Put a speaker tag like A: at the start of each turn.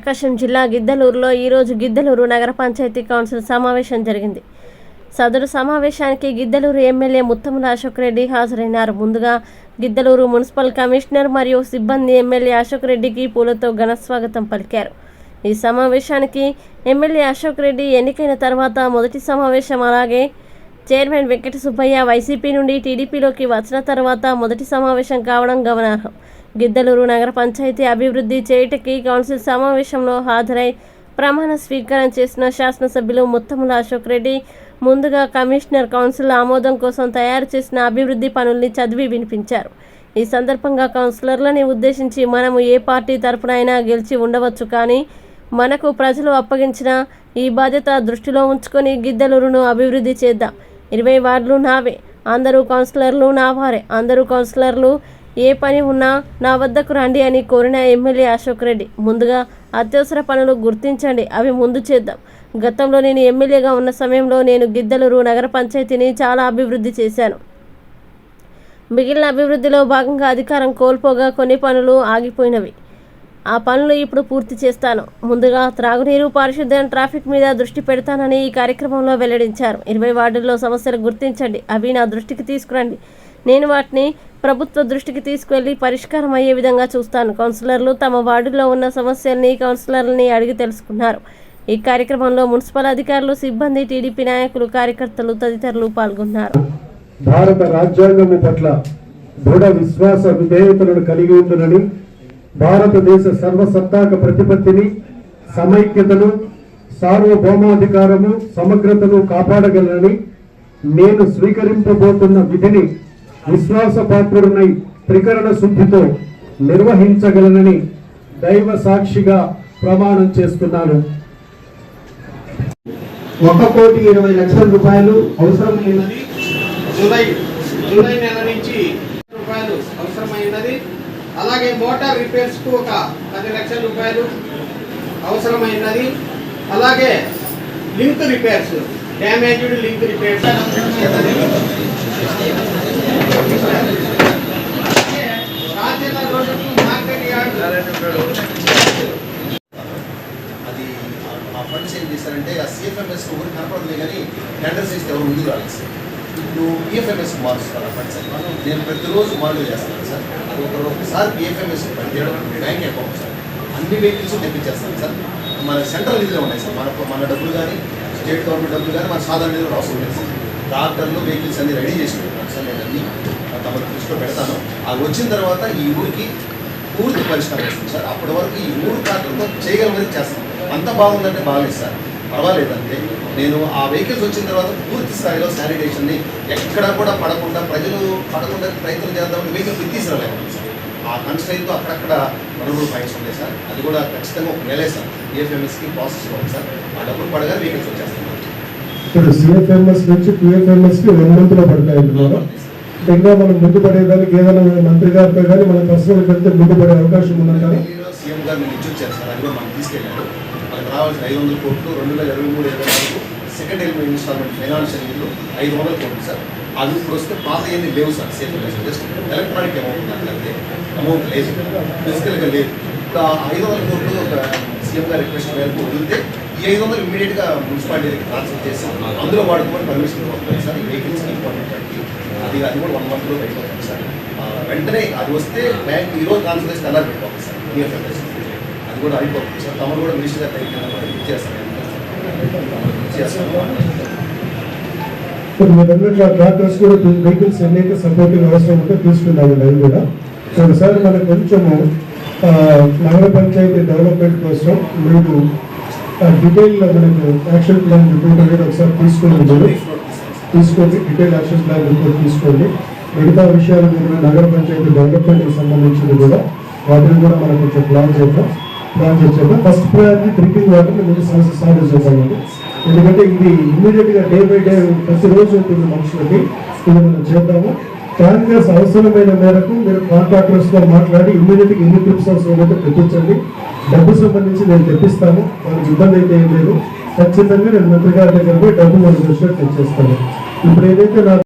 A: ప్రకాశం జిల్లా గిద్దలూరులో ఈరోజు గిద్దలూరు నగర పంచాయతీ కౌన్సిల్ సమావేశం జరిగింది. సదరు సమావేశానికి గిద్దలూరు ఎమ్మెల్యే ముత్తముల అశోక్ రెడ్డి హాజరైనారు. ముందుగా గిద్దలూరు మున్సిపల్ కమిషనర్ మరియు సిబ్బంది ఎమ్మెల్యే అశోక్ రెడ్డికి పూలతో ఘన స్వాగతం పలికారు. ఈ సమావేశానికి ఎమ్మెల్యే అశోక్ రెడ్డి ఎన్నికైన తర్వాత మొదటి సమావేశం. అలాగే చైర్మన్ వెంకట సుబ్బయ్య వైసీపీ నుండి టీడీపీలోకి వచ్చిన తర్వాత మొదటి సమావేశం కావడం గమనార్హం. గిద్దలూరు నగర పంచాయతీ అభివృద్ధి చేయుటకి కౌన్సిల్ సమావేశంలో హాజరై ప్రమాణ స్వీకారం చేసిన శాసనసభ్యులు ముత్తముల అశోక్ రెడ్డి ముందుగా కమిషనర్ కౌన్సిల్ ఆమోదం కోసం తయారు చేసిన అభివృద్ధి పనుల్ని చదివి వినిపించారు. ఈ సందర్భంగా కౌన్సిలర్లని ఉద్దేశించి మనము ఏ పార్టీ తరపునైనా గెలిచి ఉండవచ్చు, కానీ మనకు ప్రజలు అప్పగించిన ఈ బాధ్యత దృష్టిలో ఉంచుకొని గిద్దలూరును అభివృద్ధి చేద్దాం. 20 వార్డులు నావే, అందరూ కౌన్సిలర్లు నావారే, అందరూ కౌన్సిలర్లు ఏ పని ఉన్నా నా వద్దకు రండి అని కోరిన ఎమ్మెల్యే అశోక్ రెడ్డి ముందుగా అత్యవసర పనులు గుర్తించండి, అవి ముందు చేద్దాం. గతంలో నేను ఎమ్మెల్యేగా ఉన్న సమయంలో నేను గిద్దలూరు నగర పంచాయతీని చాలా అభివృద్ధి చేశాను. మిగిలిన అభివృద్ధిలో భాగంగా అధికారం కోల్పోగా కొన్ని పనులు ఆగిపోయినవి. ఆ పనులు ఇప్పుడు పూర్తి చేస్తాను. ముందుగా త్రాగునీరు, పారిశుద్ధ్యం, ట్రాఫిక్ మీద దృష్టి పెడతానని ఈ కార్యక్రమంలో వెల్లడించారు. 20 వార్డుల్లో సమస్యలు గుర్తించండి, అవి నా దృష్టికి తీసుకురండి. నేను వాటిని ప్రభుత్వ దృష్టికి తీసుకువెళ్ళి పరిష్కారం అయ్యే విధంగా చూస్తాను. కౌన్సిలర్లు తమ వార్డులో ఉన్న సమస్యల్ని కౌన్సిలర్లని అడిగి తెలుసుకున్నారు. ఈ కార్యక్రమంలో మున్సిపల్ అధికారులు, సిబ్బంది, టీడీపీ నాయకులు, కార్యకర్తలు తదితరులు పాల్గొన్నారు.
B: భారత రాజ్యాంగం పట్ల దృఢ విశ్వాస విధేయతలను కలిగి ఉందని, భారతదేశ సర్వసత్తాక ప్రతిపత్తిని, సమైక్యతను, సార్వభౌమాధికారము, సమగ్రతను కాపాడగలనని, నేను స్వీకరింపబోతున్న విధిని విశ్వాసపాత్రుడినై త్రికరణ శుద్ధితో నిర్వహించగలనని దైవ సాక్షిగా ప్రమాణం చేస్తున్నాను.
C: 1,20,00,000 రూపాయలు అవసరమైనది. జూలై నెల నుంచి రూపాయలు అవసరమైనది. అలాగే మోటార్ రిపేర్స్ కు ఒక 10 లక్షల రూపాయలు అవసరమైనది. అలాగే link repairs, damaged link repairs
D: అది ఆ ఫండ్స్ ఏం చేశారంటే ఆ సిఎఫ్ఎంఎస్ ఊరికి కనపడలే, కానీ టెండర్స్ ఇస్తే ఎవరు ముందుకు రాలేదు సార్. ఇప్పుడు పిఎఫ్ఎంఎస్ మారుస్తారు ఆ ఫండ్స్. నేను ప్రతిరోజు మానిటర్ చేస్తాను సార్. ఒకసారి పిఎఫ్ఎంఎస్ పనిచేయడం బ్యాంక్ అకౌంట్ సార్, అన్ని వెహికల్స్ తెప్పించేస్తాను సార్. మన సెంట్రల్ నిధులు ఉన్నాయి సార్, మన డబ్బులు కానీ స్టేట్ గవర్నమెంట్ డబ్బులు కానీ మన సాధారణ నిధులు అవసరం లేదు సార్. ట్రాక్టర్లు, వెహికల్స్ అన్ని రెడీ చేసి పెడతాను సార్. నేను అన్ని తమ దృష్టిలో పెడతాను. అవి వచ్చిన తర్వాత ఈ ఊరికి పూర్తి పరిష్కారం వస్తుంది సార్. అప్పటి వరకు ఈ ఊరు ట్రాక్టర్తో చేయగలమని చేస్తాను. అంత బాగుందంటే బాగాలేదు సార్, పర్వాలేదంటే నేను ఆ వెహికల్స్ వచ్చిన తర్వాత పూర్తి స్థాయిలో శానిటేషన్ని ఎక్కడా కూడా పడకుండా, ప్రజలు పడకుండా ప్రయత్నం చేద్దామని వెహికల్ తీసుకురాలేదు సార్. ఆ కన్స్ట్రైన్తో అక్కడక్కడ వనరులు పాయింట్స్ ఉన్నాయి సార్. అది కూడా ఖచ్చితంగా ఒక నెలే సార్. పిఎఫ్ఎంఎస్కి ప్రాసెస్ ఉంది సార్. ఆ డబ్బులు పడగానే వెహికల్స్ వచ్చేస్తున్నాం.
B: ఇప్పుడు సిఎఫ్ఎంఎస్ నుంచి పిఎఫ్ఎంఎస్కి 1 మంత్లో పడతాయి. ఇంకా మనం ముందు పడేదానికి ఏదైనా మంత్రి గారితో కానీ మన పర్సనల్ వెళ్తే ముందు పడే అవకాశం ఉందంటారా?
D: సీఎం గారు నేను ఇచ్చొచ్చారు సార్, అది కూడా మనం తీసుకెళ్ళారు. మనకు రావాల్సిన 500 కోట్లు 2023-24 సెకండ్ ఎలిమెంట్ ఇన్స్టాల్మెంట్ ఫైనాన్షియల్ ఇయర్లో 500 కోట్లు సార్. అది ఇప్పుడు వస్తే పాత ఏమి లేవు sir. CFMS just electronic amount అంటే అమౌంట్ లేదు, ఫిజికల్గా లేదు. ఇప్పుడు ఆ 500 కోట్లు సీఎం గారు రిక్వెస్ట్ మేరకు వదిలితే ఈ 500 ఇమీడియట్గా మున్సిపాలిటీకి ట్రాన్స్ఫర్ చేసి అందులో వాడుకోమని పర్మిషన్ ఇవ్వాలి సార్. ఈ వెహికల్స్కి ఇంపార్టెంట్ అది కూడా 1 మంత్లో అయిపోతుంది సార్. వెంటనే అది వస్తే బ్యాంక్ ఈరోజు ట్రాన్స్ఫర్ చేసి కలర్ పెట్టుకోవాలి సార్. పిఎఫ్ఎంఎస్ అది కూడా అయిపోతుంది సార్. తమరు కూడా మినిస్టర్ గారు ఇచ్చేస్తారు.
B: ట్రాక్టర్స్ కూడా వెహికల్స్ ఎన్నైతే సపోర్టింగ్ అవసరం ఉంటే తీసుకున్నాము. అది కూడా ఒకసారి మనకు కొంచెము నగర పంచాయతీ డెవలప్మెంట్ కోసం మీకు డీటెయిల్ మనకు యాక్షన్ ప్లాన్ రిపోర్ట్ అనేది ఒకసారి తీసుకోండి. డీటెయిల్ యాక్షన్ ప్లాన్ రిపోర్ట్ తీసుకోండి. మిగతా విషయాలు మీరు నగర పంచాయతీ డెవలప్మెంట్కి సంబంధించింది కూడా వాటిని కూడా మనం కొంచెం ప్లాన్ చేద్దాం. ఫస్ట్ ప్రయారిటీ డ్రింకింగ్ వాటర్ని ముందు సమస్య సాల్వ్ చేద్దామండి. ఎందుకంటే ఇది ఇమ్మీడియట్గా డే బై డే ప్రతిరోజు ఉంటుంది మనుషులకి. ఇది మనం చేద్దాము. ట్యాంకర్స్ అవసరమైన మేరకు మీరు కాంట్రాక్టర్స్తో మాట్లాడి ఇమ్మీడియట్గా ఎన్ని ట్రిప్స్ అవసరమైతే తెప్పించండి. డబ్బు సంబంధించి నేను తెప్పిస్తాను, మనకి ఇబ్బంది అయితే ఏం లేదు. ఖచ్చితంగా నేను మంత్రి గారి దగ్గర పోయి డబ్బు మనకు తెచ్చేస్తాను. ఇప్పుడు ఏదైతే